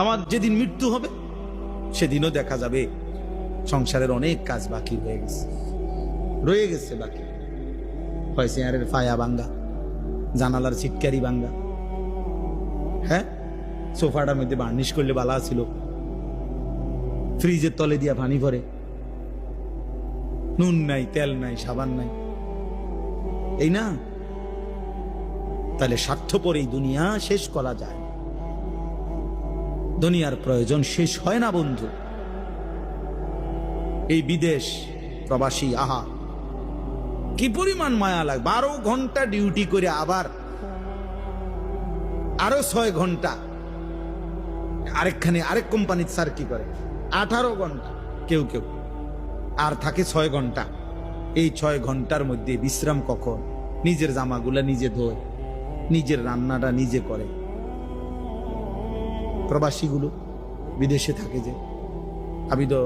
আমার যেদিন মৃত্যু হবে সেদিনও দেখা যাবে সংসারের অনেক কাজ বাকি রয়ে গেছে বাকি। হয় চেয়ারের ফায়া ভাঙ্গা, জানালার ছিটকারি ভাঙ্গা, হ্যাঁ, সোফাটার মধ্যে বার্নিশ করলে বালা ছিল, ফ্রিজের তলে দিয়া পানি ভরে, নুন নাই, তেল নাই, সাবান নাই, এই না? তাহলে স্বার্থপর এই দুনিয়া শেষ করা যায়, দুনিয়ার প্রয়োজন শেষ হয় না বন্ধু। এই বিদেশ প্রবাসী, আহা কি পরিমাণ মায়া লাগে। 12 ঘন্টা ডিউটি করে আবার আরো 6 ঘন্টা আরেক কোম্পানির স্যার কি করে 18 ঘন্টা, কেউ কেউ আর থাকে 6 ঘন্টা। এই 6 ঘন্টার মধ্যে বিশ্রাম কখন? নিজের জামাগুলা নিজে ধোয়, নিজের রান্নাটা নিজে করে। প্রবাসীগুলো বিদেশে থাকে যে, আমি তো